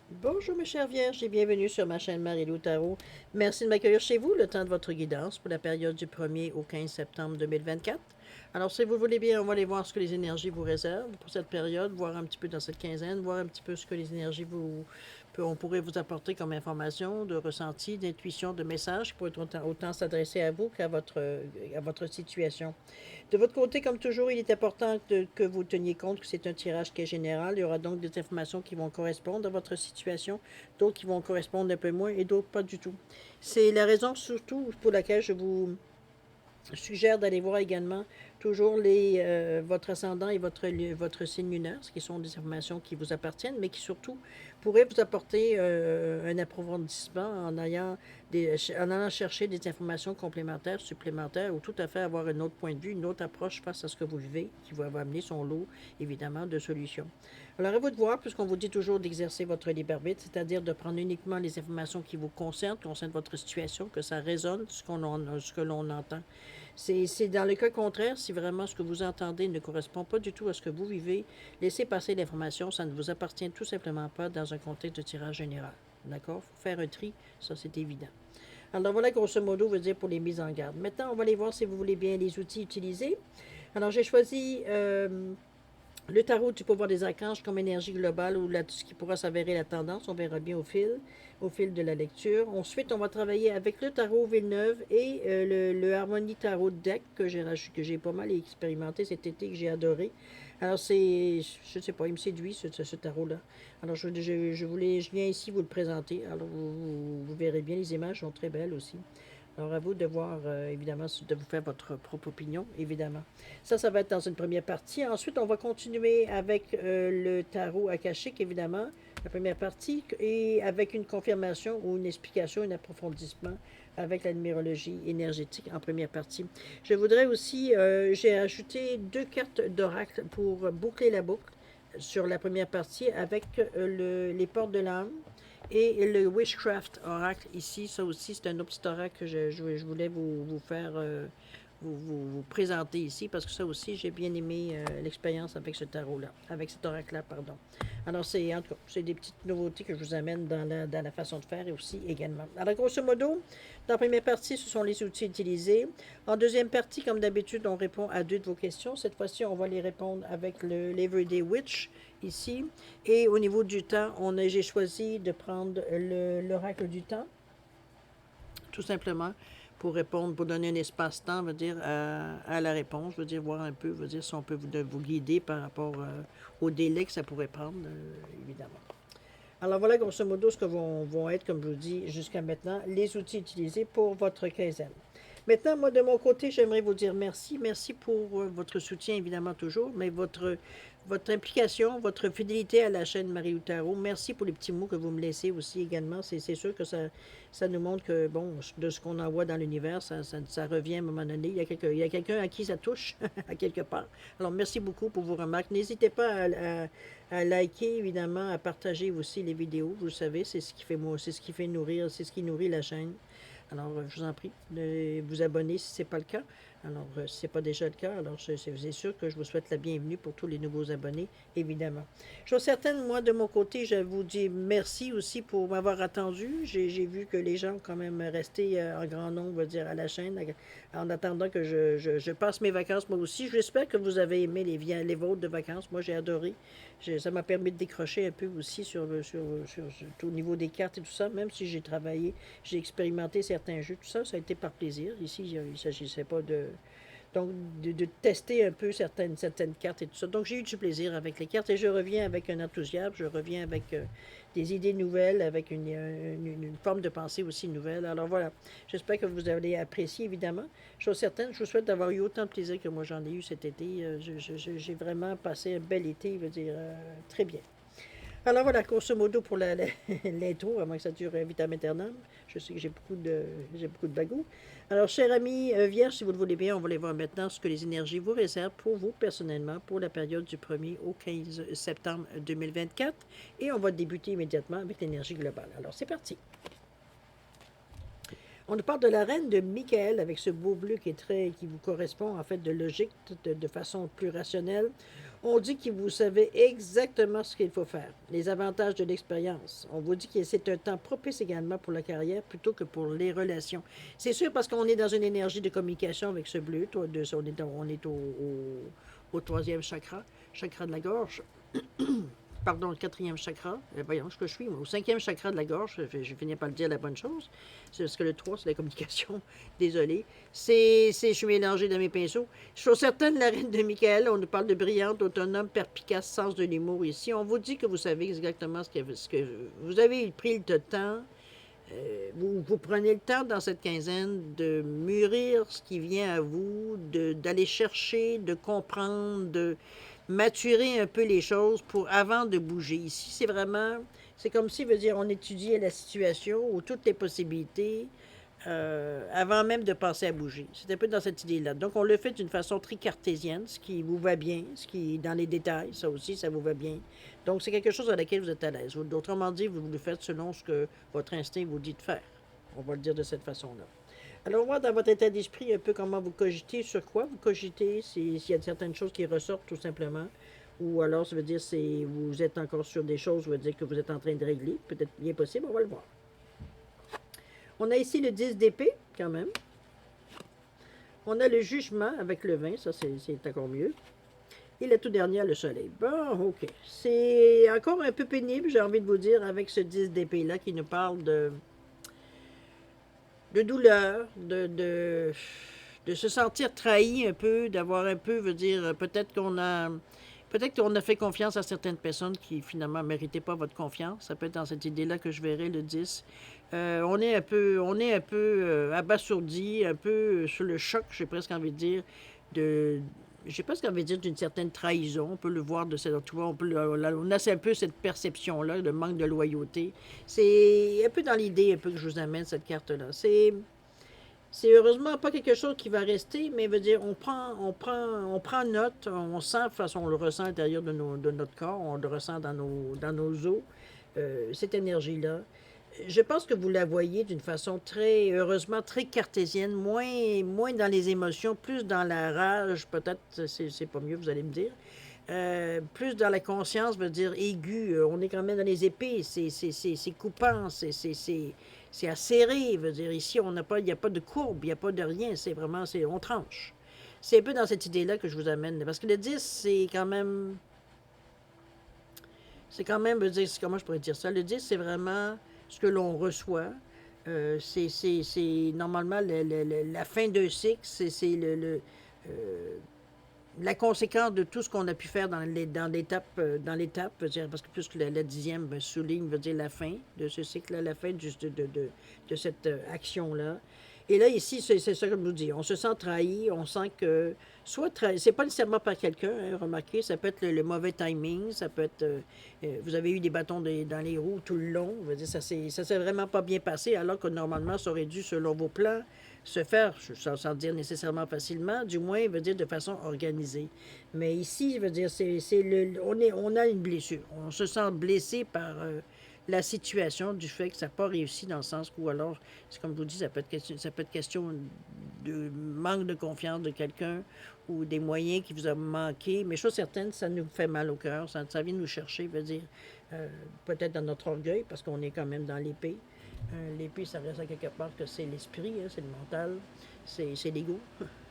Bonjour mes chères vierges et bienvenue sur ma chaîne Marie-Lou Tarot. Merci de m'accueillir chez vous le temps de votre guidance pour la période du 1er au 15 septembre 2024. Alors si vous voulez bien, on va aller voir ce que les énergies vous réservent pour cette période, voir un petit peu dans cette quinzaine, voir un petit peu ce que les énergies on pourrait vous apporter comme information, de ressenti, d'intuition, de messages qui pourraient autant s'adresser à vous qu'à votre situation. De votre côté, comme toujours, il est important que vous teniez compte que c'est un tirage qui est général. Il y aura donc des informations qui vont correspondre à votre situation, d'autres qui vont correspondre un peu moins et d'autres pas du tout. C'est la raison surtout pour laquelle je vous suggère d'aller voir également toujours votre ascendant et votre signe lunaire, ce qui sont des informations qui vous appartiennent, mais qui surtout pourraient vous apporter un approfondissement en allant chercher des informations complémentaires, supplémentaires, ou tout à fait avoir un autre point de vue, une autre approche face à ce que vous vivez, qui va vous amener son lot, évidemment, de solutions. Alors, à vous de voir, puisqu'on vous dit toujours d'exercer votre libre arbitre, c'est-à-dire de prendre uniquement les informations qui vous concernent votre situation, que ça résonne ce que l'on entend. C'est dans le cas contraire, si vraiment ce que vous entendez ne correspond pas du tout à ce que vous vivez, laissez passer l'information, ça ne vous appartient tout simplement pas dans un contexte de tirage général. D'accord? Il faut faire un tri, ça c'est évident. Alors voilà grosso modo veut dire pour les mises en garde. Maintenant, on va aller voir si vous voulez bien les outils utilisés. Alors j'ai choisi le tarot du pouvoir des archanges comme énergie globale ou ce qui pourra s'avérer la tendance, on verra bien au fil de la lecture. Ensuite, on va travailler avec le tarot Villeneuve et le Harmonie Tarot Deck que j'ai pas mal expérimenté cet été, que j'ai adoré. Alors c'est, je ne sais pas, il me séduit ce tarot-là. Alors je viens ici vous le présenter. Alors vous verrez bien, les images sont très belles aussi. Alors, à vous de voir, évidemment, de vous faire votre propre opinion, évidemment. Ça va être dans une première partie. Ensuite, on va continuer avec le tarot akashique, évidemment, la première partie, et avec une confirmation ou une explication, un approfondissement avec la numérologie énergétique en première partie. Je voudrais aussi, j'ai ajouté 2 cartes d'oracle pour boucler la boucle sur la première partie avec les portes de l'âme et le Witchcraft Oracle ici, ça aussi, c'est un autre petit oracle que je voulais vous faire vous présenter ici parce que ça aussi, j'ai bien aimé l'expérience avec ce tarot-là, avec cet oracle-là, pardon. Alors, en tout cas, c'est des petites nouveautés que je vous amène dans la façon de faire et aussi également. Alors, grosso modo, dans la première partie, ce sont les outils utilisés. En deuxième partie, comme d'habitude, on répond à 2 de vos questions. Cette fois-ci, on va les répondre avec l'Everyday Witch ici. Et au niveau du temps, j'ai choisi de prendre l'oracle du temps, tout simplement, pour répondre, pour donner un espace-temps, veut dire, à la réponse, veut dire, voir un peu, veut dire, si on peut vous guider par rapport au délai que ça pourrait prendre, évidemment. Alors voilà, grosso modo, ce que vont être, comme je vous dis, jusqu'à maintenant, les outils utilisés pour votre quinzaine. Maintenant, moi, de mon côté, j'aimerais vous dire merci. Merci pour votre soutien, évidemment, toujours, mais votre implication, votre fidélité à la chaîne Marie Outaro. Merci pour les petits mots que vous me laissez aussi également. C'est sûr que ça nous montre que, bon, de ce qu'on envoie dans l'univers, ça revient à un moment donné. Il y a quelqu'un à qui ça touche, à quelque part. Alors, merci beaucoup pour vos remarques. N'hésitez pas à liker, évidemment, à partager aussi les vidéos. Vous le savez, c'est ce qui fait moi, c'est ce qui fait nourrir, c'est ce qui nourrit la chaîne. Alors, je vous en prie de vous abonner si ce n'est pas le cas. Alors, si ce n'est pas déjà le cas, alors c'est sûr que je vous souhaite la bienvenue pour tous les nouveaux abonnés, évidemment. Chose certaine, moi, de mon côté, je vous dis merci aussi pour m'avoir attendu. J'ai vu que les gens ont quand même resté en grand nombre, on va dire, à la chaîne, en attendant que je passe mes vacances, moi aussi. J'espère que vous avez aimé les vôtres de vacances. Moi, j'ai adoré. Ça m'a permis de décrocher un peu aussi au niveau des cartes et tout ça, même si j'ai travaillé, j'ai expérimenté certains jeux, tout ça, ça a été par plaisir. Ici, il ne s'agissait pas donc, de tester un peu certaines cartes et tout ça. Donc, j'ai eu du plaisir avec les cartes et je reviens avec un enthousiasme, je reviens avec des idées nouvelles, avec une forme de pensée aussi nouvelle. Alors voilà, j'espère que vous allez apprécier, évidemment. Chose certaine, je vous souhaite d'avoir eu autant de plaisir que moi j'en ai eu cet été. J'ai vraiment passé un bel été, je veux dire, très bien. Alors voilà, grosso modo pour l'intro, à moins que ça dure vitam aeternam. Je sais que j'ai beaucoup de bagou. Alors, cher ami Vierge, si vous le voulez bien, on va aller voir maintenant ce que les énergies vous réservent pour vous personnellement pour la période du 1er au 15 septembre 2024. Et on va débuter immédiatement avec l'énergie globale. Alors, c'est parti. On nous parle de la reine de Michael avec ce beau bleu qui vous correspond en fait de logique, de façon plus rationnelle. On dit que vous savez exactement ce qu'il faut faire, les avantages de l'expérience. On vous dit que c'est un temps propice également pour la carrière plutôt que pour les relations. C'est sûr parce qu'on est dans une énergie de communication avec ce bleu. On est au troisième chakra, chakra de la gorge. Pardon, le quatrième chakra. Voyons ce que je suis, moi, au cinquième chakra de la gorge. Je finis par le dire la bonne chose. C'est parce que le 3, c'est la communication. Désolé. Je suis mélangé dans mes pinceaux. Je suis certaine de la reine de Michael. On nous parle de brillante, autonome, perspicace, sens de l'humour ici. On vous dit que vous savez exactement ce que vous avez pris le temps. Vous prenez le temps dans cette quinzaine de mûrir ce qui vient à vous, d'aller chercher, de comprendre, de maturer un peu les choses pour avant de bouger. Ici, c'est vraiment, c'est comme si, veut dire, on étudiait la situation ou toutes les possibilités avant même de penser à bouger. C'est un peu dans cette idée-là. Donc, on le fait d'une façon très cartésienne, ce qui vous va bien, ce qui, dans les détails, ça aussi, ça vous va bien. Donc, c'est quelque chose à laquelle vous êtes à l'aise. Autrement dit, vous le faites selon ce que votre instinct vous dit de faire. On va le dire de cette façon-là. Alors, on voit dans votre état d'esprit un peu comment vous cogitez, sur quoi vous cogitez, s'il y a certaines choses qui ressortent tout simplement. Ou alors, ça veut dire que vous êtes encore sur des choses, ça veut dire que vous êtes en train de régler. Peut-être bien possible, on va le voir. On a ici le 10 d'épée, quand même. On a le jugement avec le 20, ça c'est encore mieux. Et la toute dernière, le soleil. Bon, ok. C'est encore un peu pénible, j'ai envie de vous dire, avec ce 10 d'épée-là qui nous parle de douleur, de se sentir trahi un peu, d'avoir un peu, veut dire, peut-être qu'on a fait confiance à certaines personnes qui finalement ne méritaient pas votre confiance. Ça peut être dans cette idée-là que je verrai le 10. On est un peu abasourdi, un peu sur le choc, j'ai presque envie de dire, de, j'ai presque envie de dire d'une certaine trahison. On peut le voir de cette, on a un peu cette perception-là, de manque de loyauté. C'est un peu dans l'idée un peu que je vous amène cette carte-là. C'est heureusement pas quelque chose qui va rester, mais veut dire on prend note, on sent, de toute façon, on le ressent à l'intérieur de notre corps, on le ressent dans nos os, cette énergie-là. Je pense que vous la voyez d'une façon très, heureusement, très cartésienne, moins dans les émotions, plus dans la rage, peut-être, c'est pas mieux, vous allez me dire. Plus dans la conscience, veut dire aiguë. On est quand même dans les épées, c'est coupant, c'est acéré. Veut dire ici, il n'y a pas de courbe, il n'y a pas de rien. C'est vraiment, on tranche. C'est un peu dans cette idée-là que je vous amène. Parce que le 10, c'est quand même, veut dire, comment je pourrais dire ça? Le 10, c'est vraiment ce que l'on reçoit. C'est normalement la fin d'un cycle, c'est la conséquence de tout ce qu'on a pu faire dans l'étape, parce que plus que la 10e souligne, veut dire la fin de ce cycle-là, la fin de cette action-là. Et là, ici, c'est ça que je vous dis. On se sent trahi, on sent que, soit trahi, c'est pas nécessairement par quelqu'un, hein, remarquez, ça peut être le mauvais timing, ça peut être, vous avez eu des bâtons dans les roues tout le long, je veux dire, ça s'est vraiment pas bien passé, alors que normalement, ça aurait dû, selon vos plans, se faire, sans dire nécessairement facilement, du moins, veut dire de façon organisée. Mais ici, veut dire, on a une blessure. On se sent blessé par la situation du fait que ça n'a pas réussi dans le sens où alors, c'est comme je vous dis, ça peut être question de manque de confiance de quelqu'un ou des moyens qui vous ont manqué. Mais chose certaine, ça nous fait mal au cœur, ça vient nous chercher, veut dire, peut-être dans notre orgueil, parce qu'on est quand même dans l'épée. L'épée, ça reste à quelque part que c'est l'esprit, hein, c'est le mental, c'est l'ego,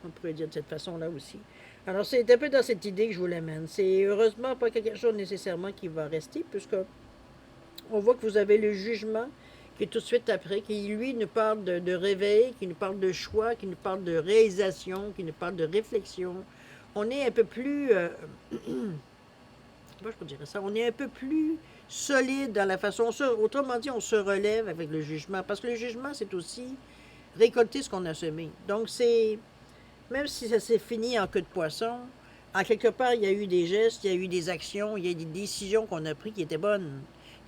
on pourrait dire de cette façon-là aussi. Alors, c'est un peu dans cette idée que je vous l'amène. C'est heureusement pas quelque chose nécessairement qui va rester, puisque on voit que vous avez le jugement qui est tout de suite après, qui lui nous parle de réveil, qui nous parle de choix, qui nous parle de réalisation, qui nous parle de réflexion. On est un peu plus, moi je peux dire ça, on est un peu plus solide dans la façon, autrement dit, on se relève avec le jugement, parce que le jugement, c'est aussi récolter ce qu'on a semé. Donc, même si ça s'est fini en queue de poisson, en quelque part, il y a eu des gestes, il y a eu des actions, il y a eu des décisions qu'on a prises qui étaient bonnes,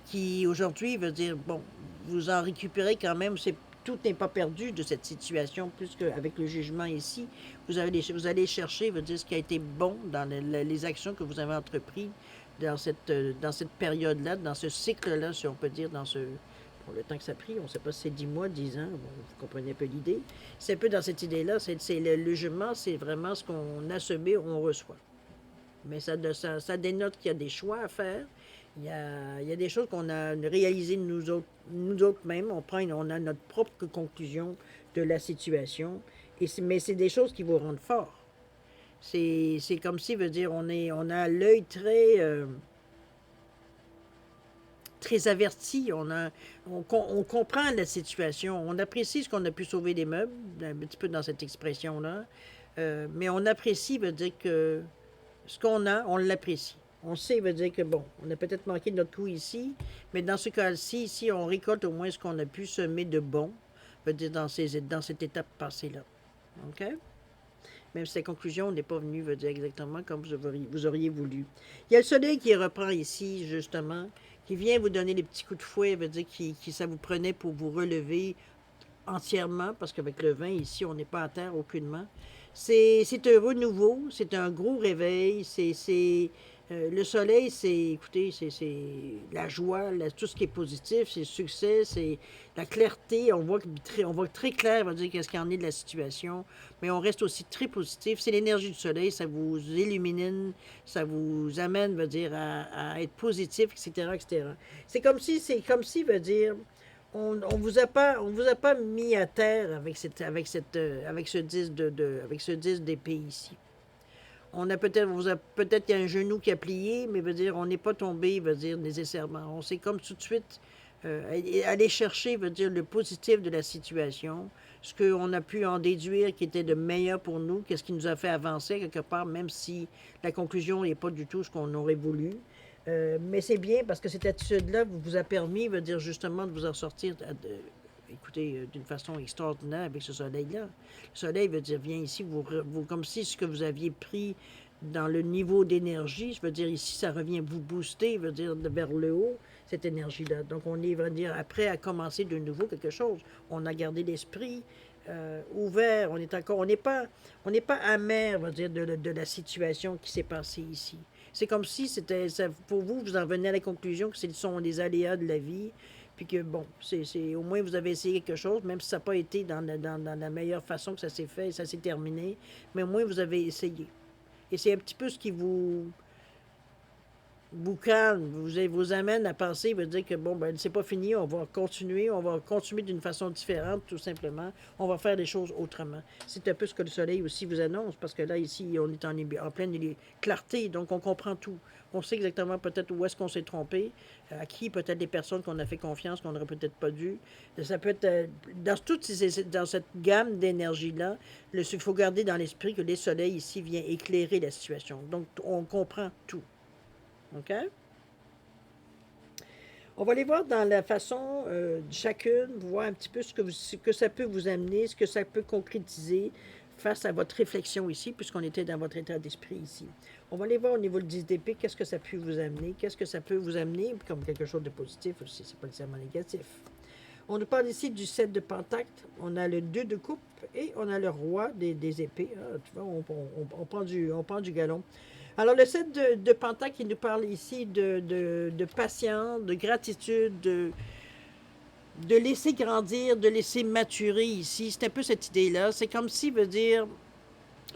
qui aujourd'hui veut dire, bon, vous en récupérez quand même, tout n'est pas perdu de cette situation, puisque avec le jugement ici, vous allez chercher, veut dire, ce qui a été bon dans les actions que vous avez entreprises dans cette période-là, dans ce cycle-là, si on peut dire, pour le temps que ça a pris, on ne sait pas si c'est 10 mois, 10 ans, bon, vous comprenez un peu l'idée. C'est un peu dans cette idée-là, le jugement, c'est vraiment ce qu'on a semé, on reçoit. Mais ça dénote qu'il y a des choix à faire. Il y a des choses qu'on a réalisées nous autres mêmes. On a notre propre conclusion de la situation. Mais c'est des choses qui vous rendent fort. C'est comme si, veut dire, on a l'œil très averti. On comprend la situation. On apprécie ce qu'on a pu sauver des meubles, un petit peu dans cette expression-là. Mais on apprécie, veut dire que ce qu'on a, on l'apprécie. On sait, veut dire que bon, on a peut-être manqué notre coup ici, mais dans ce cas-ci, ici, on récolte au moins ce qu'on a pu semer de bon, veut dire dans cette étape passée-là. OK? Même si la conclusion n'est pas venue, veut dire exactement comme vous auriez voulu. Il y a le soleil qui reprend ici, justement, qui vient vous donner les petits coups de fouet, veut dire que ça vous prenait pour vous relever entièrement, parce qu'avec le vin, ici, on n'est pas à terre aucunement. C'est un renouveau, c'est un gros réveil, le soleil, écoutez, c'est la joie, tout ce qui est positif, c'est le succès, c'est la clarté. On voit très clair, on va dire qu'est-ce qu'il y en est de la situation, mais on reste aussi très positif. C'est l'énergie du soleil, ça vous illumine, ça vous amène, veut dire, à être positif, etc., etc. C'est comme si, veut dire, on vous a pas mis à terre avec ce 10 avec ce 10 d'épée ici. Peut-être qu'il y a un genou qui a plié, mais veut dire, on n'est pas tombé, veut dire, nécessairement. On s'est comme tout de suite aller chercher, veut dire, le positif de la situation, ce qu'on a pu en déduire qui était de meilleur pour nous, qu'est-ce qui nous a fait avancer quelque part, même si la conclusion n'est pas du tout ce qu'on aurait voulu. Mais c'est bien parce que cette attitude-là vous a permis, veut dire, justement, de vous en sortir, écoutez, d'une façon extraordinaire avec ce soleil-là. Le soleil veut dire, vient ici, comme si ce que vous aviez pris dans le niveau d'énergie, je veux dire, ici, ça revient vous booster, veut dire, vers le haut, cette énergie-là. Donc, on est, veut dire, après à commencer de nouveau quelque chose. On a gardé l'esprit ouvert, on n'est pas amer, veut dire, de la situation qui s'est passée ici. C'est comme si pour vous, vous en venez à la conclusion que ce sont les aléas de la vie, puis que, bon, au moins vous avez essayé quelque chose, même si ça n'a pas été dans la meilleure façon que ça s'est fait, ça s'est terminé, mais au moins vous avez essayé. Et c'est un petit peu ce qui vous calme, vous amène à penser, veut dire que bon, ben, c'est pas fini, on va continuer d'une façon différente, tout simplement. On va faire les choses autrement. C'est un peu ce que le soleil aussi vous annonce, parce que là, ici, on est en pleine clarté, donc on comprend tout. On sait exactement peut-être où est-ce qu'on s'est trompé, à qui peut-être des personnes qu'on a fait confiance qu'on n'aurait peut-être pas dû. Ça peut être dans cette gamme d'énergie-là, il faut garder dans l'esprit que le soleil ici vient éclairer la situation. Donc, on comprend tout. OK? On va aller voir dans la façon de chacune, voir un petit peu ce que ça peut vous amener, ce que ça peut concrétiser face à votre réflexion ici, puisqu'on était dans votre état d'esprit ici. On va aller voir au niveau du 10 d'épée, qu'est-ce que ça peut vous amener, qu'est-ce que ça peut vous amener comme quelque chose de positif aussi, c'est pas nécessairement négatif. On nous parle ici du 7 de pentacle, on a le 2 de coupe et on a le roi des épées. Ah, tu vois, on prend du galon. Alors, le 7 de pentacle qui nous parle ici de patience, de gratitude, de laisser grandir, de laisser maturer ici. C'est un peu cette idée-là. C'est comme si, veut dire,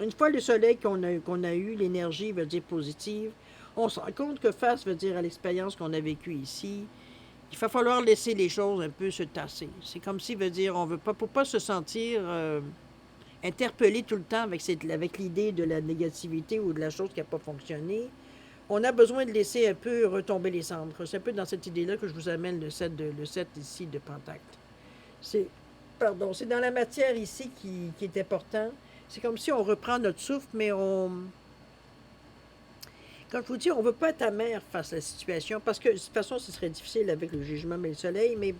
une fois le soleil qu'on a eu, l'énergie, veut dire positive, on se rend compte que face, veut dire, à l'expérience qu'on a vécue ici, il va falloir laisser les choses un peu se tasser. C'est comme si, veut dire, on veut pas, pour pas se sentir interpellé tout le temps avec l'idée de la négativité ou de la chose qui n'a pas fonctionné. On a besoin de laisser un peu retomber les cendres. C'est un peu dans cette idée-là que je vous amène le 7 ici de pentacle. C'est c'est dans la matière ici qui est important. C'est comme si on reprend notre souffle, mais comme je vous dis, on ne veut pas être amer face à la situation, parce que de toute façon, ce serait difficile avec le jugement et le soleil, mais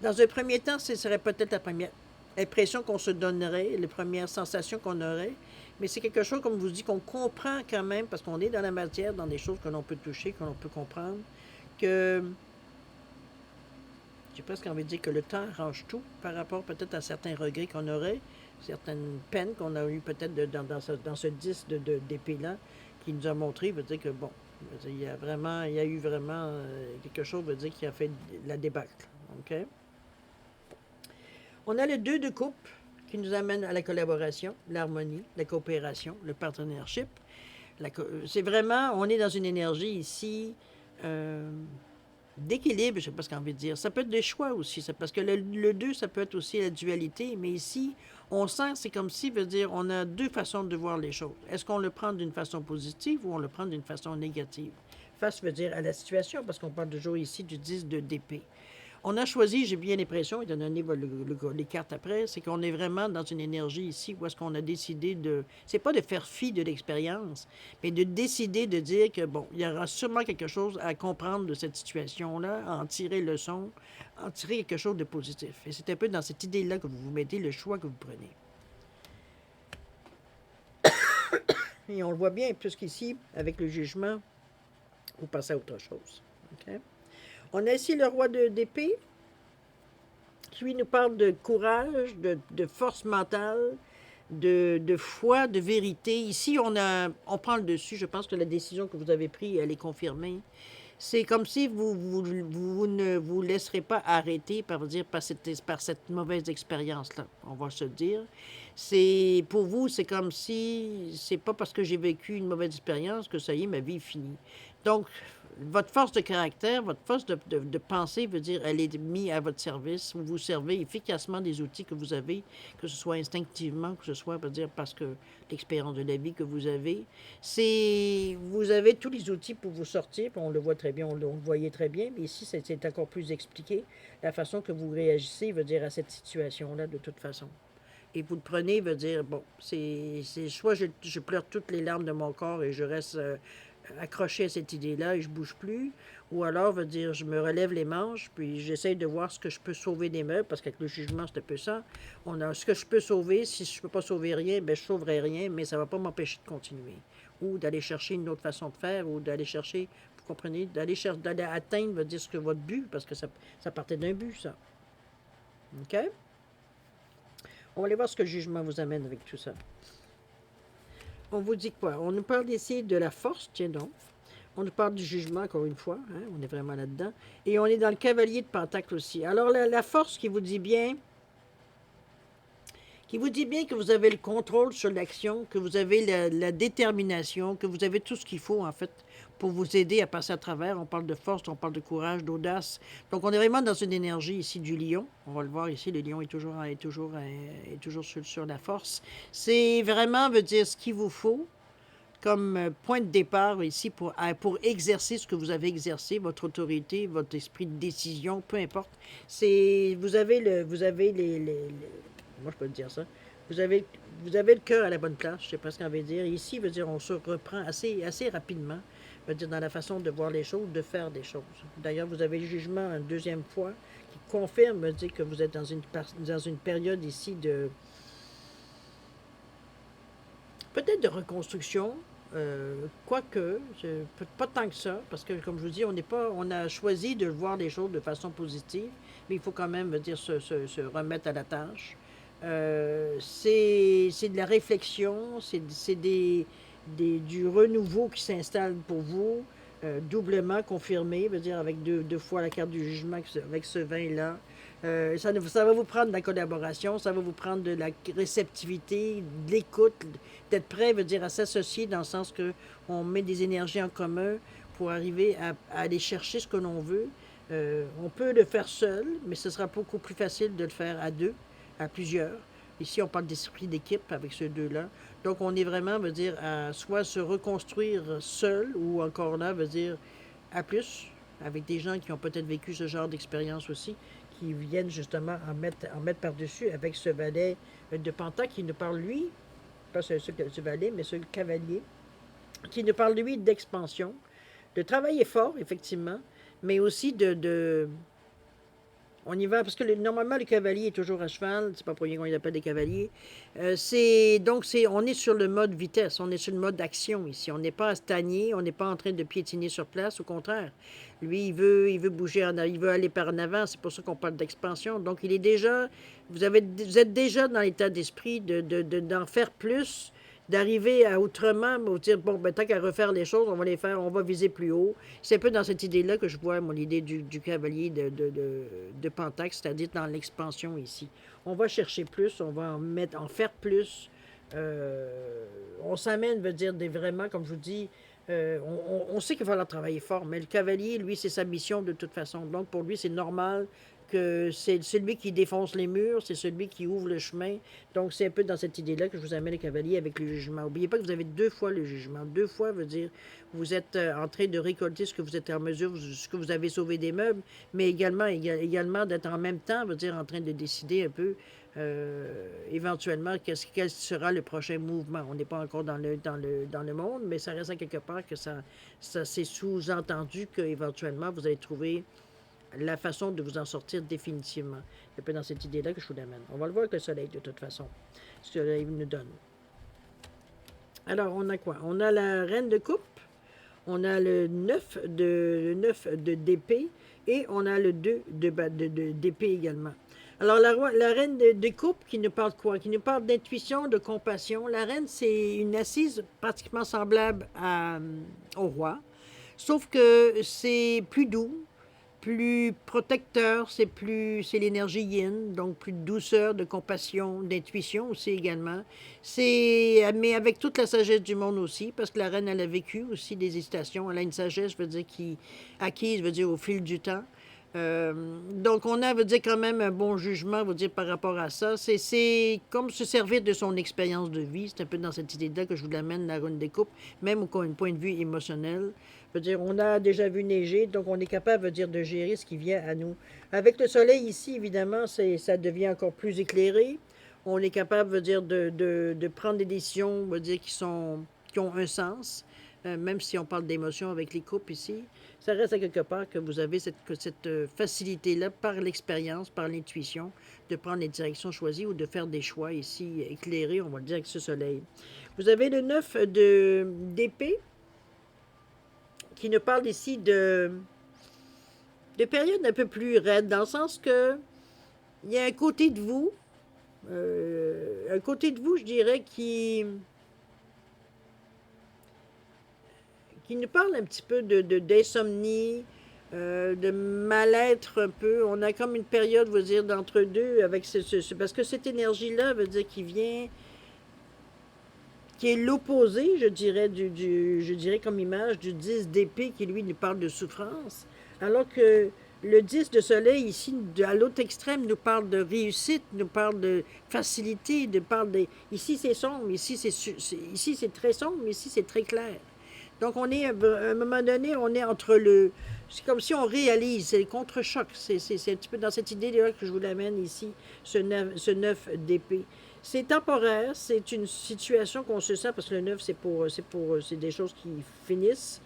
dans un premier temps, ce serait peut-être la première impression qu'on se donnerait, les premières sensations qu'on aurait, mais c'est quelque chose, comme je vous dis, qu'on comprend quand même, parce qu'on est dans la matière, dans des choses que l'on peut toucher, que l'on peut comprendre, que j'ai presque envie de dire que le temps arrange tout par rapport peut-être à certains regrets qu'on aurait, certaines peines qu'on a eues peut-être dans ce 10 d'épée-là, qui nous a montré, veut dire que bon, il y a eu vraiment quelque chose, veut dire, qui a fait la débâcle. OK? On a le 2 de coupe qui nous amène à la collaboration, l'harmonie, la coopération, le partnership. C'est vraiment, on est dans une énergie ici euh, d'équilibre, je ne sais pas ce qu'on veut dire. Ça peut être des choix aussi, parce que le 2, ça peut être aussi la dualité, mais ici, on sent, c'est comme si, veut dire, on a deux façons de voir les choses. Est-ce qu'on le prend d'une façon positive ou on le prend d'une façon négative? Face veut dire à la situation, parce qu'on parle toujours ici du 10 de d'épée. On a choisi, j'ai bien l'impression, et de donner les cartes après, c'est qu'on est vraiment dans une énergie ici où est-ce qu'on a décidé de... C'est pas de faire fi de l'expérience, mais de décider de dire que, bon, il y aura sûrement quelque chose à comprendre de cette situation-là, en tirer leçon, en tirer quelque chose de positif. Et c'est un peu dans cette idée-là que vous vous mettez le choix que vous prenez. Et on le voit bien, puisqu'ici, avec le jugement, vous passez à autre chose. Okay? On a ici le roi d'épée, qui lui nous parle de courage, de force mentale, de foi, de vérité. Ici, on prend le dessus. Je pense que la décision que vous avez prise, elle est confirmée. C'est comme si vous ne vous laisserez pas arrêter par cette mauvaise expérience-là, on va se dire. Pour vous, c'est comme si c'est pas parce que j'ai vécu une mauvaise expérience que ça y est, ma vie est finie. Donc, votre force de caractère, votre force de pensée veut dire elle est mise à votre service. Vous vous servez efficacement des outils que vous avez, que ce soit instinctivement, que ce soit veut dire parce que l'expérience de la vie que vous avez. Vous avez tous les outils pour vous sortir, puis on le voit très bien, on le voyait très bien, mais ici, c'est encore plus expliqué. La façon que vous réagissez veut dire à cette situation-là, de toute façon. Et vous le prenez, veut dire, bon, c'est soit je pleure toutes les larmes de mon corps et je reste accroché à cette idée-là et je bouge plus, ou alors, veut dire, je me relève les manches, puis j'essaye de voir ce que je peux sauver des meubles, parce qu'avec le jugement, c'est un peu ça. On a ce que je peux sauver, si je ne peux pas sauver rien, ben je ne sauverai rien, mais ça ne va pas m'empêcher de continuer. Ou d'aller chercher une autre façon de faire, ou d'aller chercher, vous comprenez, d'aller atteindre, veut dire, ce que votre but, parce que ça partait d'un but, ça. OK? On va aller voir ce que le jugement vous amène avec tout ça. On vous dit quoi? On nous parle ici de la force, tiens donc. On nous parle du jugement, encore une fois. Hein? On est vraiment là-dedans. Et on est dans le cavalier de Pentacle aussi. Alors, la force qui vous dit bien que vous avez le contrôle sur l'action, que vous avez la détermination, que vous avez tout ce qu'il faut, en fait, pour vous aider à passer à travers. On parle de force, on parle de courage, d'audace. Donc, on est vraiment dans une énergie ici du lion. On va le voir ici, le lion est toujours sur la force. C'est vraiment, veut dire, ce qu'il vous faut comme point de départ ici pour exercer ce que vous avez exercé, votre autorité, votre esprit de décision, peu importe. Vous avez moi je peux dire ça, vous avez, vous avez le cœur à la bonne place, je sais pas ce qu'on veut dire. Ici, veut dire, on se reprend assez rapidement, veut dire, dans la façon de voir les choses, de faire des choses. D'ailleurs, vous avez le jugement une deuxième fois qui confirme, veut dire que vous êtes dans une période ici de, peut-être de reconstruction, quoique, pas tant que ça, parce que comme je vous dis, on a choisi de voir les choses de façon positive, mais il faut quand même dire se remettre à la tâche. C'est de la réflexion, du renouveau qui s'installe pour vous, doublement confirmé, veut dire avec deux fois la carte du jugement avec ce vin-là. Ça va vous prendre de la collaboration, ça va vous prendre de la réceptivité, de l'écoute, d'être prêt, veut dire à s'associer dans le sens que on met des énergies en commun pour arriver à aller chercher ce que l'on veut. On peut le faire seul, mais ce sera beaucoup plus facile de le faire à deux, à plusieurs. Ici, on parle d'esprit d'équipe avec ces deux-là. Donc, on est vraiment, veut dire, à soit se reconstruire seul ou encore là, veut dire à plus, avec des gens qui ont peut-être vécu ce genre d'expérience aussi, qui viennent justement en mettre par-dessus avec ce valet de Pentacle qui nous parle, lui, pas ce valet, mais ce cavalier, qui nous parle, lui, d'expansion, de travailler fort, effectivement, mais aussi on y va, parce que normalement, le cavalier est toujours à cheval, c'est pas pour rien qu'on les appelle des cavaliers. On est sur le mode vitesse, on est sur le mode action ici. On n'est pas à stagner, on n'est pas en train de piétiner sur place, au contraire. Lui, il veut bouger, il veut aller par en avant, c'est pour ça qu'on parle d'expansion. Donc, vous êtes déjà dans l'état d'esprit d'en faire plus, d'arriver à autrement, me dire, bon, ben, tant qu'à refaire les choses, on va les faire, on va viser plus haut. C'est un peu dans cette idée-là que je vois, mon idée du cavalier de Pentacle, c'est-à-dire dans l'expansion ici. On va chercher plus, on va en faire plus, On s'amène, veut dire, vraiment, comme je vous dis, on sait qu'il va falloir travailler fort, mais le cavalier, lui, c'est sa mission de toute façon. Donc, pour lui, c'est normal que c'est celui qui défonce les murs, c'est celui qui ouvre le chemin. Donc, c'est un peu dans cette idée-là que je vous amène le cavalier avec le jugement. N'oubliez pas que vous avez deux fois le jugement. Deux fois veut dire vous êtes en train de récolter ce que vous êtes en mesure, ce que vous avez sauvé des meubles, mais également d'être en même temps, veut dire en train de décider un peu éventuellement quel sera le prochain mouvement. On n'est pas encore dans le monde, mais ça reste à quelque part que ça c'est sous-entendu qu'éventuellement vous allez trouver la façon de vous en sortir définitivement. C'est un peu dans cette idée-là que je vous l'amène. On va le voir avec le soleil de toute façon, ce que le soleil nous donne. Alors, on a quoi? On a la reine de coupe, on a le 9 de d'épée et on a le 2 d'épée également. Alors, la reine de coupe qui nous parle de quoi? Qui nous parle d'intuition, de compassion. La reine, c'est une assise pratiquement semblable au roi, sauf que c'est plus doux, plus protecteur, c'est l'énergie yin, donc plus de douceur, de compassion, d'intuition aussi également. Mais avec toute la sagesse du monde aussi, parce que la reine, elle a vécu aussi des hésitations. Elle a une sagesse, je veux dire, qui acquise, je veux dire, au fil du temps. Donc, on a, veut dire, quand même un bon jugement, veut dire, par rapport à ça. C'est comme se servir de son expérience de vie. C'est un peu dans cette idée-là que je vous l'amène, la rune des coupes, même au point de vue émotionnel. Veut dire, on a déjà vu neiger, donc on est capable, veut dire, de gérer ce qui vient à nous. Avec le soleil ici, évidemment, ça devient encore plus éclairé. On est capable, veut dire, de prendre des décisions, veut dire, qui ont un sens, même si on parle d'émotion avec les coupes ici. Ça reste à quelque part que vous avez cette facilité-là par l'expérience, par l'intuition, de prendre les directions choisies ou de faire des choix ici éclairés, on va le dire, avec ce soleil. Vous avez le 9 d'épée qui nous parle ici de périodes un peu plus raides, dans le sens que il y a un côté de vous, je dirais, qui nous parle un petit peu d'insomnie, de mal-être un peu. On a comme une période, veut dire, d'entre-deux avec parce que cette énergie-là veut dire qui est l'opposé, je dirais, je dirais comme image du 10 d'épée qui, lui, nous parle de souffrance, alors que le 10 de soleil, ici, à l'autre extrême, nous parle de réussite, nous parle de facilité, nous parle de... Ici, c'est sombre, ici, c'est très sombre, mais ici, c'est très clair. Donc, on est, à un moment donné, on est entre le... C'est comme si on réalise, c'est le contre-choc. C'est un petit peu dans cette idée-là que je vous l'amène ici, ce 9 d'épée. C'est temporaire, c'est une situation qu'on se sent, parce que le 9, c'est des choses qui finissent.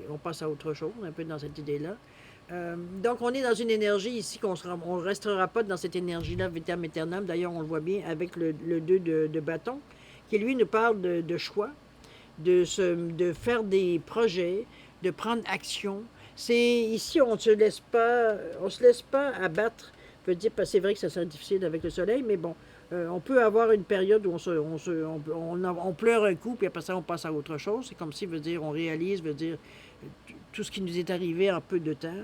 On passe à autre chose, un peu dans cette idée-là. Donc, on est dans une énergie ici on ne restera pas dans cette énergie-là vitam aeternam. D'ailleurs, on le voit bien avec le 2 de bâton, qui lui nous parle de choix, de faire des projets, de prendre action. Ici, on se laisse pas abattre. Je veux dire, parce que c'est vrai que ça serait difficile avec le soleil, mais bon, on peut avoir une période où on pleure un coup, puis après ça, on passe à autre chose. C'est comme si, veut dire, on réalise, veut dire, tout ce qui nous est arrivé en peu de temps.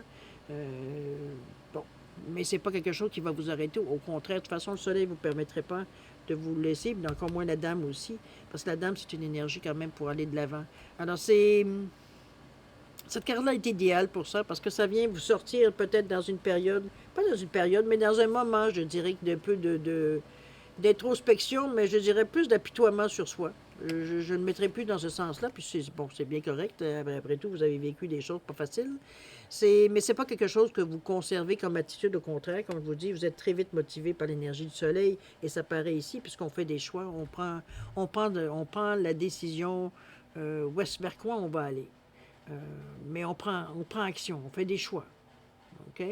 Bon, mais c'est pas quelque chose qui va vous arrêter. Au contraire, de toute façon, le soleil ne vous permettrait pas de vous laisser, mais encore moins la dame aussi, parce que la dame, c'est une énergie quand même pour aller de l'avant. Alors, cette carte-là est idéale pour ça, parce que ça vient vous sortir peut-être dans une période, pas dans une période, mais dans un moment, je dirais, d'un peu d'introspection, mais je dirais plus d'apitoiement sur soi. Je ne mettrai plus dans ce sens-là, puis c'est bien correct. Après tout, vous avez vécu des choses pas faciles. Mais c'est pas quelque chose que vous conservez comme attitude. Au contraire, comme je vous dis, vous êtes très vite motivé par l'énergie du soleil, et ça paraît ici, puisqu'on fait des choix, on prend la décision vers quoi on va aller. Mais on prend action, on fait des choix. OK?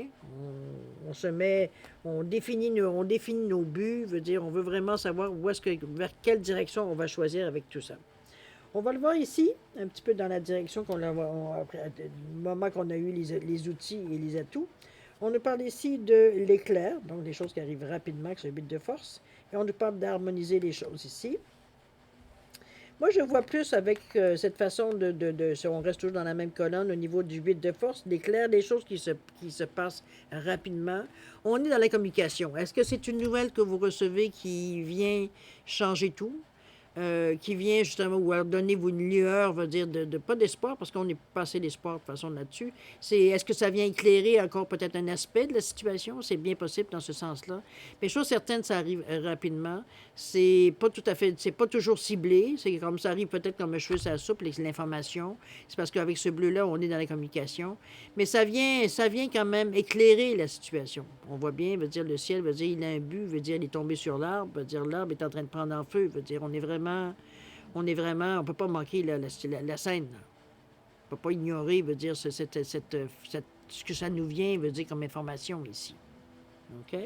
On se met, on définit nos buts, veut dire, on veut vraiment savoir vers quelle direction on va choisir avec tout ça. On va le voir ici, un petit peu dans la direction après le moment qu'on a eu les outils et les atouts. On nous parle ici de l'éclair, donc des choses qui arrivent rapidement, que c'est le but de force. Et on nous parle d'harmoniser les choses ici. Moi, je vois plus avec cette façon si on reste toujours dans la même colonne au niveau du 8 de force, d'éclair, des choses qui se passent rapidement. On est dans la communication. Est-ce que c'est une nouvelle que vous recevez qui vient changer tout? Qui vient justement ou alors donner vous une lueur, veut dire pas d'espoir, parce qu'on est passé d'espoir de toute façon là-dessus. Est-ce que ça vient éclairer encore peut-être un aspect de la situation? C'est bien possible dans ce sens-là. Mais chose certaine, ça arrive rapidement. C'est pas tout à fait, c'est pas toujours ciblé. C'est comme ça arrive peut-être comme un cheveu sur la soupe, l'information. C'est parce qu'avec ce bleu-là, on est dans la communication. Mais ça vient quand même éclairer la situation. On voit bien, veut dire le ciel, veut dire il a un but, veut dire il est tombé sur l'arbre, veut dire l'arbre est en train de prendre en feu, veut dire on peut pas manquer la scène. Là. On peut pas ignorer, veut dire ce que ça nous vient, veut dire comme information ici. OK?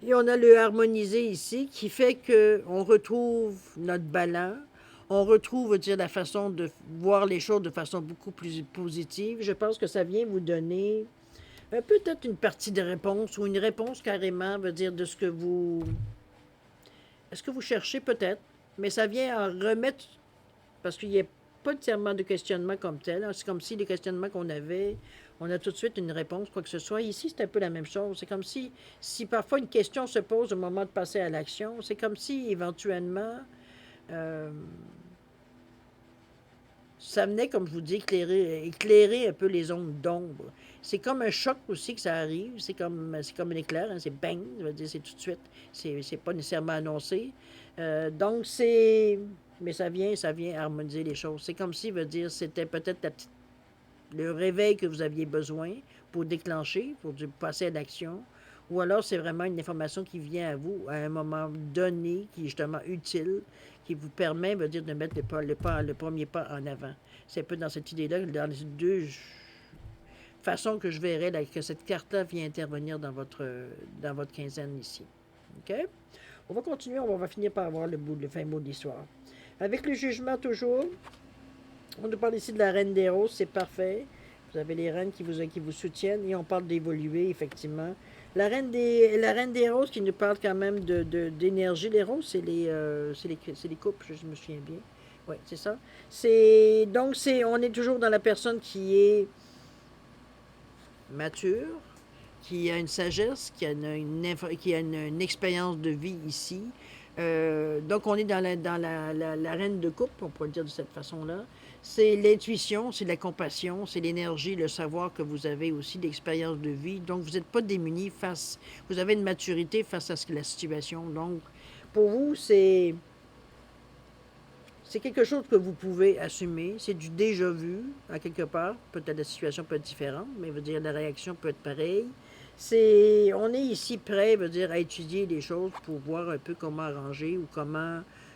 Et on a le harmonisé ici qui fait qu'on retrouve notre ballon. On retrouve, veut dire, la façon de voir les choses de façon beaucoup plus positive. Je pense que ça vient vous donner peut-être une partie de réponse ou une réponse carrément, veut dire, de ce que vous... Est-ce que vous cherchez peut-être, mais ça vient en remettre, parce qu'il n'y a pas tellement de questionnement comme tel. C'est comme si les questionnements qu'on avait, on a tout de suite une réponse, quoi que ce soit. Ici, c'est un peu la même chose. C'est comme si parfois une question se pose au moment de passer à l'action, c'est comme si éventuellement, euh, ça venait, comme je vous dis, éclairer un peu les zones d'ombre. C'est comme un choc aussi que ça arrive. C'est comme un éclair, hein, c'est bang, ça veut dire c'est tout de suite. C'est pas nécessairement annoncé. Donc c'est. Mais ça vient harmoniser les choses. C'est comme si, veut dire, c'était peut-être le réveil que vous aviez besoin pour déclencher, pour passer à l'action. Ou alors c'est vraiment une information qui vient à vous à un moment donné, qui est justement utile, qui vous permet, veut dire, de mettre le premier pas en avant. C'est un peu dans cette idée-là, dans les deux façons que je verrais là, que cette carte-là vient intervenir dans votre quinzaine ici. OK? On va continuer, on va finir par avoir le fin mot de l'histoire. Avec le jugement toujours, on nous parle ici de la reine des roses, c'est parfait. Vous avez les reines qui vous soutiennent et on parle d'évoluer, effectivement. La reine des roses qui nous parle quand même d'énergie. Les roses, c'est les couples, je me souviens bien. Oui, c'est ça. On est toujours dans la personne qui est mature, qui a une sagesse, qui a une expérience de vie ici. Donc, on est dans la reine de coupe, on pourrait le dire de cette façon-là. C'est l'intuition, c'est la compassion, c'est l'énergie, le savoir que vous avez aussi d'expérience de vie. Donc, vous n'êtes pas démunis vous avez une maturité face à la situation. Donc, pour vous, c'est quelque chose que vous pouvez assumer. C'est du déjà vu, à quelque part. Peut-être la situation peut être différente, mais veut dire la réaction peut être pareille. On est ici prêt, veut dire, à étudier des choses pour voir un peu comment arranger ou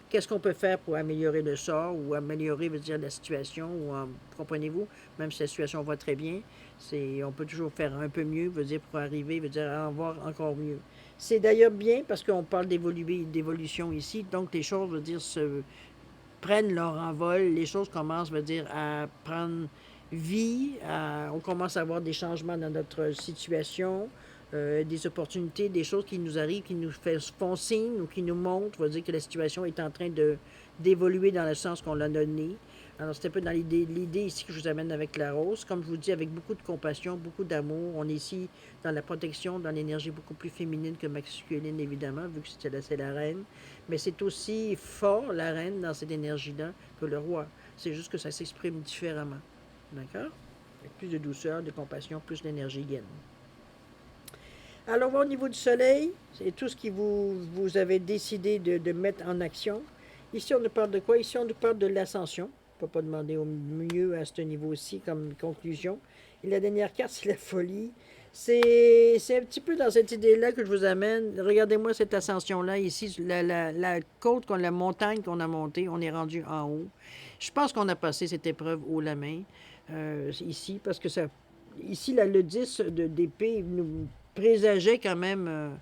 qu'est-ce qu'on peut faire pour améliorer le sort ou améliorer, veut dire, la situation comprenez-vous, même si la situation va très bien, on peut toujours faire un peu mieux, veut dire, pour arriver, veut dire, à en voir encore mieux. C'est d'ailleurs bien parce qu'on parle d'évolution ici, donc les choses, veut dire, prennent leur envol, les choses commencent, veut dire, à prendre vie, on commence à avoir des changements dans notre situation, des opportunités, des choses qui nous arrivent, qui nous font signe ou qui nous montrent, veut dire que la situation est en train d'évoluer dans le sens qu'on l'a donné. Alors, c'est un peu dans l'idée ici que je vous amène avec la rose. Comme je vous dis, avec beaucoup de compassion, beaucoup d'amour. On est ici dans la protection, dans l'énergie beaucoup plus féminine que masculine, évidemment, vu que c'est la reine. Mais c'est aussi fort, la reine, dans cette énergie-là, que le roi. C'est juste que ça s'exprime différemment. D'accord? Avec plus de douceur, de compassion, plus d'énergie yin. Alors, au niveau du soleil, c'est tout ce que vous avez décidé de mettre en action. Ici, on nous parle de quoi? Ici, on nous parle de l'ascension. On ne peut pas demander au mieux à ce niveau-ci comme conclusion. Et la dernière carte, c'est la folie. C'est un petit peu dans cette idée-là que je vous amène. Regardez-moi cette ascension-là, ici, la côte, la montagne qu'on a montée, on est rendu en haut. Je pense qu'on a passé cette épreuve haut la main, ici, parce que ça... Ici, le 10 d'épée nous présageait quand même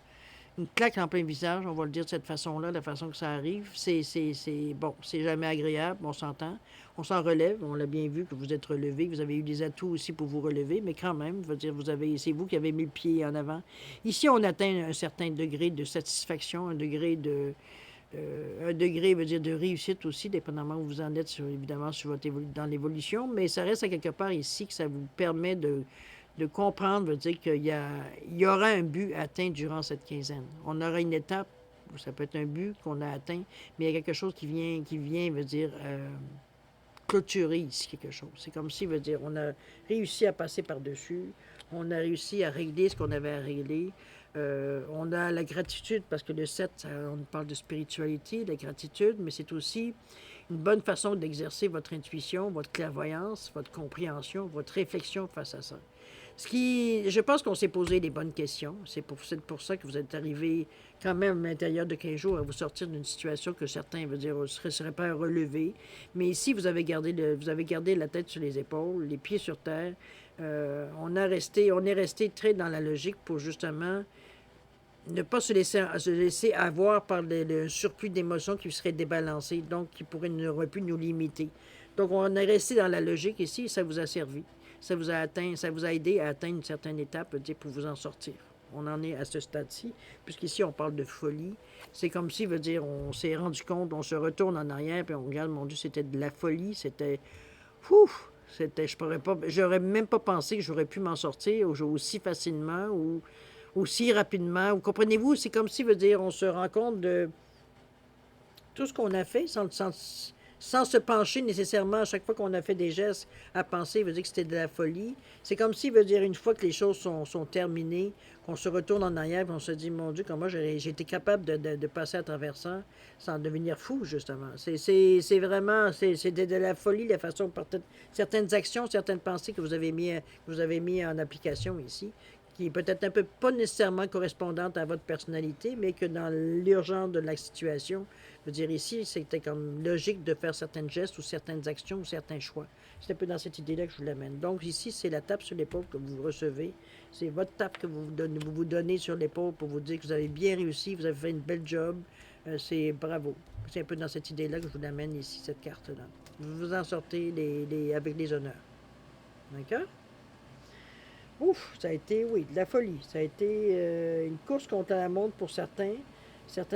une claque en plein visage, on va le dire de cette façon-là, la façon que ça arrive. Bon, c'est jamais agréable, on s'entend. On s'en relève, on l'a bien vu que vous êtes relevé, que vous avez eu des atouts aussi pour vous relever, mais quand même, je veux dire, c'est vous qui avez mis le pied en avant. Ici, on atteint un certain degré de satisfaction, un degré un degré, veut dire, de réussite aussi, dépendamment où vous en êtes, évidemment, dans l'évolution, mais ça reste à quelque part ici que ça vous permet de comprendre, veut dire il y aura un but atteint durant cette quinzaine. On aura une étape, ça peut être un but qu'on a atteint, mais il y a quelque chose qui vient veut dire, clôturer ici quelque chose. C'est comme si, veut dire, on a réussi à passer par-dessus, on a réussi à régler ce qu'on avait à régler. On a la gratitude, parce que le 7, on parle de spiritualité, la gratitude, mais c'est aussi une bonne façon d'exercer votre intuition, votre clairvoyance, votre compréhension, votre réflexion face à ça. Je pense qu'on s'est posé les bonnes questions. C'est pour ça que vous êtes arrivé quand même à l'intérieur de 15 jours à vous sortir d'une situation que certains, veut dire, seraient pas à relever. Mais ici, vous avez gardé la tête sur les épaules, les pieds sur terre. On est resté très dans la logique pour justement ne pas se laisser avoir par le surplus d'émotions qui serait débalancé, donc qui n'aurait pu nous limiter. Donc, on est resté dans la logique ici et ça vous a servi. Ça vous a aidé à atteindre une certaine étape pour vous en sortir. On en est à ce stade-ci, puisqu'ici, on parle de folie. C'est comme si, veut dire, on s'est rendu compte, on se retourne en arrière, puis on regarde, mon Dieu, c'était de la folie, c'était... Ouf! J'aurais même pas pensé que j'aurais pu m'en sortir aussi facilement ou aussi rapidement. Vous comprenez-vous? C'est comme si, veut dire, on se rend compte de tout ce qu'on a fait sans se pencher nécessairement à chaque fois qu'on a fait des gestes à penser, veut dire que c'était de la folie. C'est comme si, veut dire, une fois que les choses sont terminées, qu'on se retourne en arrière et on se dit, mon Dieu, comment j'ai été capable de passer à travers ça sans devenir fou, justement. C'est vraiment, c'est de la folie, la façon, certaines actions, certaines pensées que vous avez mis en application ici, qui est peut-être un peu pas nécessairement correspondante à votre personnalité, mais que dans l'urgence de la situation, je veux dire, ici, c'était comme logique de faire certains gestes ou certaines actions ou certains choix. C'est un peu dans cette idée-là que je vous l'amène. Donc, ici, c'est la tape sur l'épaule que vous recevez. C'est votre tape que vous donnez sur l'épaule pour vous dire que vous avez bien réussi, vous avez fait une belle job. C'est bravo. C'est un peu dans cette idée-là que je vous l'amène ici, cette carte-là. Vous en sortez avec les honneurs. D'accord? Ouf, ça a été, oui, de la folie. Ça a été une course contre la montre pour certaines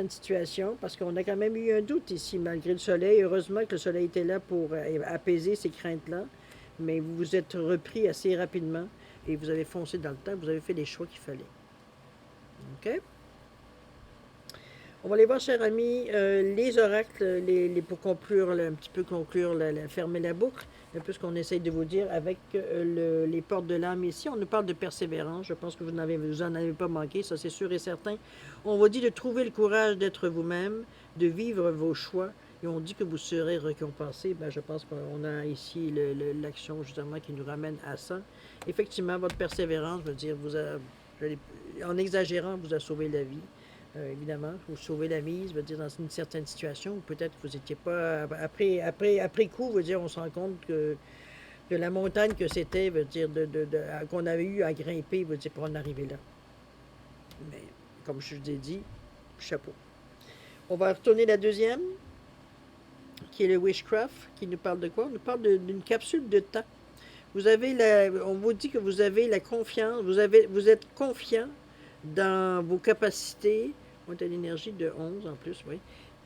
situations, parce qu'on a quand même eu un doute ici, malgré le soleil. Heureusement que le soleil était là pour apaiser ces craintes-là, mais vous vous êtes repris assez rapidement et vous avez foncé dans le temps, vous avez fait les choix qu'il fallait. OK? On va aller voir, cher ami, les oracles, pour conclure, un petit peu conclure, fermer la boucle, un peu ce qu'on essaye de vous dire avec les portes de l'âme ici. On nous parle de persévérance. Je pense que vous en avez pas manqué, ça c'est sûr et certain. On vous dit de trouver le courage d'être vous-même, de vivre vos choix. Et on dit que vous serez récompensé. Ben, je pense qu'on a ici l'action justement qui nous ramène à ça. Effectivement, votre persévérance, je veux dire, en exagérant, vous a sauvé la vie. Évidemment, vous sauvez la mise, veut dire, dans une certaine situation, ou peut-être que vous n'étiez pas. Après coup, veut dire, on se rend compte que de la montagne que c'était, veut dire, qu'on avait eu à grimper, veut dire, pour en arriver là. Mais, comme je vous ai dit, chapeau. On va retourner la deuxième, qui est le Wishcraft, qui nous parle de quoi? On nous parle d'une capsule de temps. On vous dit que vous avez la confiance, vous êtes confiant dans vos capacités. On a l'énergie de 11 en plus, oui.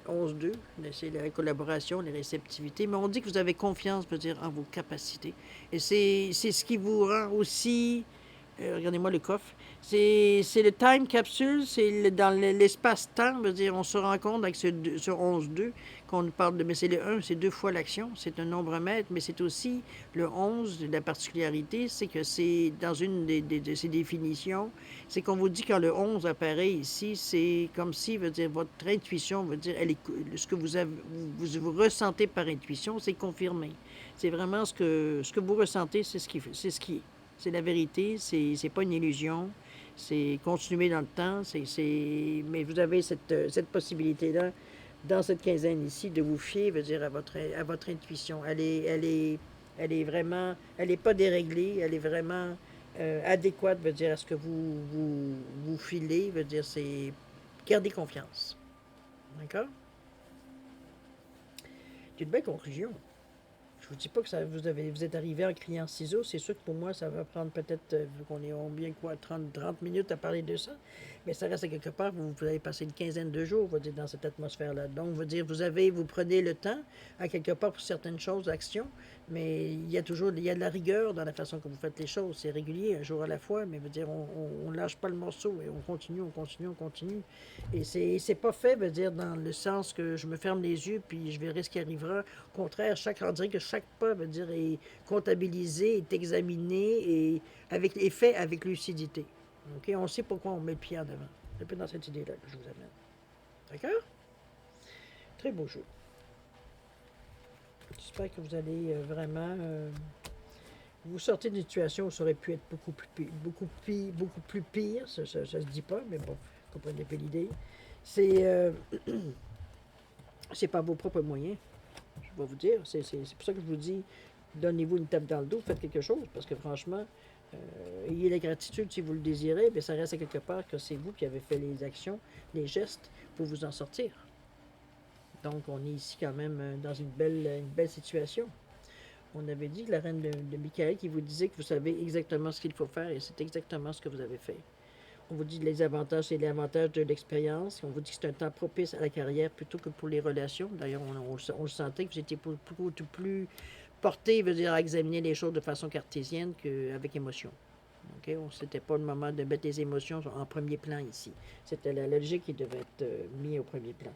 11-2, c'est la collaboration, les réceptivités. Mais on dit que vous avez confiance, veut dire, en vos capacités. Et c'est ce qui vous rend aussi... regardez-moi le coffre. C'est le time capsule, c'est dans l'espace-temps, veut dire, on se rend compte avec ce 11-2 qu'on parle de, mais c'est le 1, c'est 2 fois l'action, c'est un nombre mètre, mais c'est aussi le 11, la particularité, c'est que c'est dans une de ses définitions, c'est qu'on vous dit quand le 11 apparaît ici, c'est comme si, veut dire, votre intuition, veut dire, ce que vous ressentez par intuition, c'est confirmé. C'est vraiment ce que vous ressentez, c'est ce qui est. C'est la vérité, c'est pas une illusion, c'est continuer dans le temps, mais vous avez cette possibilité-là, dans cette quinzaine ici, de vous fier, veut dire, à votre intuition. Elle est vraiment, elle n'est pas déréglée, elle est vraiment adéquate, veut dire, à ce que vous filez, veut dire, c'est garder confiance. D'accord? C'est une belle conclusion. vous dis pas que ça, vous êtes arrivé en criant ciseaux. C'est sûr que pour moi, ça va prendre peut-être, vu qu'on est bien quoi, 30 minutes à parler de ça. Mais ça reste à quelque part, vous avez passé une quinzaine de jours, on va dire, dans cette atmosphère-là. Donc, vous dire, vous prenez le temps, à quelque part, pour certaines choses, actions, mais il y a de la rigueur dans la façon que vous faites les choses. C'est régulier, un jour à la fois, mais veut dire, on lâche pas le morceau et on continue, on continue, on continue. Et c'est pas fait, veut dire, dans le sens que je me ferme les yeux puis je verrai ce qui arrivera. Au contraire, on dirait que chaque pas, veut dire, est comptabilisé, est examiné et est fait avec lucidité. OK? On sait pourquoi on met le pied en avant. C'est un peu dans cette idée-là que je vous amène. D'accord? Très beau jeu. J'espère que vous allez vraiment vous sortez d'une situation où ça aurait pu être beaucoup plus pire. Ça se dit pas, mais bon, vous comprenez pas l'idée. C'est c'est par vos propres moyens, je vais vous dire. C'est pour ça que je vous dis, donnez-vous une tape dans le dos, faites quelque chose, parce que franchement, ayez la gratitude si vous le désirez, mais ça reste à quelque part que c'est vous qui avez fait les actions, les gestes pour vous en sortir. Donc, on est ici quand même dans une belle situation. On avait dit que la reine de Michael qui vous disait que vous savez exactement ce qu'il faut faire et c'est exactement ce que vous avez fait. On vous dit les avantages, c'est l'avantage de l'expérience. On vous dit que c'est un temps propice à la carrière plutôt que pour les relations. D'ailleurs, on le sentait que vous étiez beaucoup plus porté, veut dire, à examiner les choses de façon cartésienne qu'avec émotion. Okay? C'était pas le moment de mettre les émotions en premier plan ici. C'était la logique qui devait être mise au premier plan.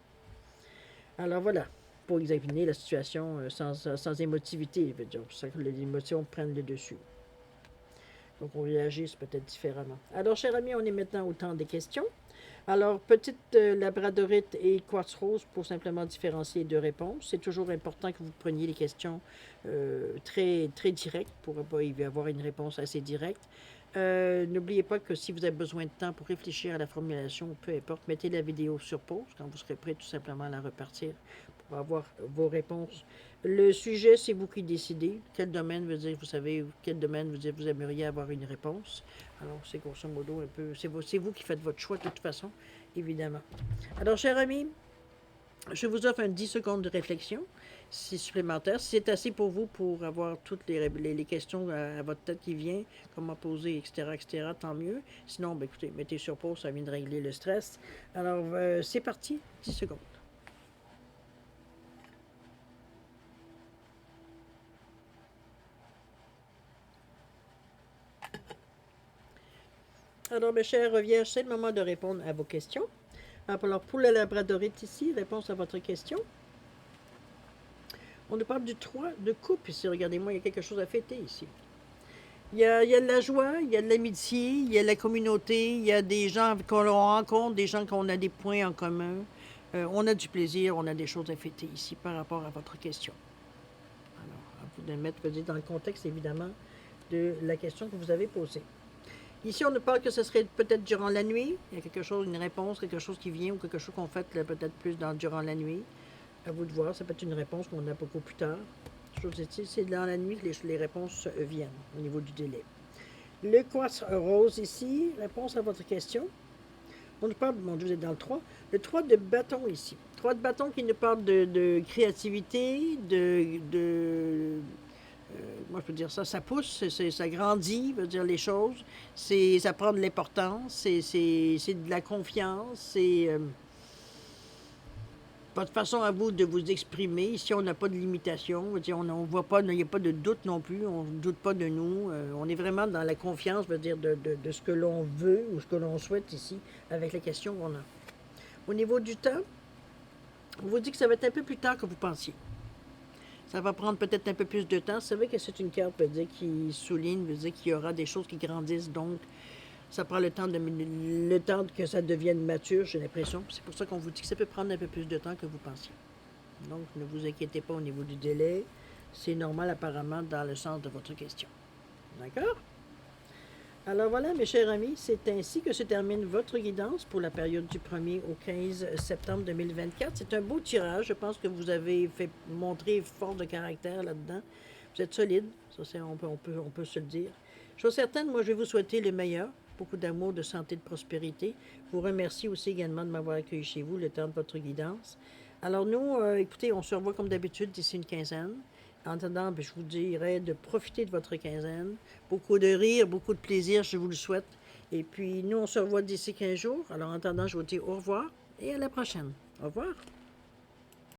Alors voilà, pour examiner la situation sans émotivité, veut dire, pour ça que les émotions prennent le dessus. Donc on réagisse peut-être différemment. Alors, chers amis, on est maintenant au temps des questions. Alors, petite labradorite et quartz rose pour simplement différencier deux réponses. C'est toujours important que vous preniez les questions très directes pour y avoir une réponse assez directe. N'oubliez pas que si vous avez besoin de temps pour réfléchir à la formulation, peu importe, mettez la vidéo sur pause quand vous serez prêt tout simplement à la repartir pour avoir vos réponses. Le sujet, c'est vous qui décidez. Quel domaine veut dire, vous savez, quel domaine veut dire vous aimeriez avoir une réponse. Alors, c'est grosso modo un peu, c'est vous qui faites votre choix de toute façon, évidemment. Alors, chers amis, je vous offre un 10 secondes de réflexion, si supplémentaire. Si c'est assez pour vous pour avoir toutes les questions à votre tête qui viennent, comment poser, etc., tant mieux. Sinon, ben, écoutez, mettez sur pause, ça vient de régler le stress. Alors, c'est parti, 10 secondes. Alors, mes chers vierges, c'est le moment de répondre à vos questions. Alors, pour la labradorite ici, réponse à votre question. On nous parle du 3 de coupe ici. Regardez-moi, il y a quelque chose à fêter ici. Il y a de la joie, il y a de l'amitié, il y a de la communauté, il y a des gens qu'on rencontre, des gens qu'on a des points en commun. On a du plaisir, on a des choses à fêter ici par rapport à votre question. Alors, à vous de mettre dans le contexte, évidemment, de la question que vous avez posée. Ici, on nous parle que ce serait peut-être durant la nuit. Il y a quelque chose, une réponse, quelque chose qui vient ou quelque chose qu'on fait peut-être plus durant la nuit. À vous de voir, ça peut être une réponse qu'on a beaucoup plus tard. C'est dans la nuit que les réponses viennent au niveau du délai. Le quartz rose ici, réponse à votre question. On nous parle, mon Dieu, vous êtes dans le 3. Le 3 de bâton ici. 3 de bâton qui nous parle de créativité, moi je peux dire ça pousse, ça grandit, veut dire les choses, ça prend de l'importance, c'est de la confiance, c'est votre façon à vous de vous exprimer. Ici, on n'a pas de limitation, on voit pas, il n'y a pas de doute non plus, on ne doute pas de nous, on est vraiment dans la confiance, veut dire de ce que l'on veut ou ce que l'on souhaite ici, avec la question qu'on a. Au niveau du temps, on vous dit que ça va être un peu plus tard que vous pensiez. Ça va prendre peut-être un peu plus de temps. C'est vrai que c'est une carte qui souligne, veut dire qu'il y aura des choses qui grandissent, donc ça prend le temps que ça devienne mature, j'ai l'impression. C'est pour ça qu'on vous dit que ça peut prendre un peu plus de temps que vous pensiez. Donc, ne vous inquiétez pas au niveau du délai. C'est normal apparemment dans le sens de votre question. D'accord? Alors voilà, mes chers amis, c'est ainsi que se termine votre guidance pour la période du 1er au 15 septembre 2024. C'est un beau tirage. Je pense que vous avez fait montrer force de caractère là-dedans. Vous êtes solide, ça on peut se le dire. Chose certaine, moi je vais vous souhaiter le meilleur, beaucoup d'amour, de santé, de prospérité. Je vous remercie aussi également de m'avoir accueilli chez vous le temps de votre guidance. Alors nous, écoutez, on se revoit comme d'habitude d'ici une quinzaine. En attendant, ben, je vous dirais de profiter de votre quinzaine. Beaucoup de rire, beaucoup de plaisir, je vous le souhaite. Et puis, nous, on se revoit d'ici 15 jours. Alors, en attendant, je vous dis au revoir et à la prochaine. Au revoir.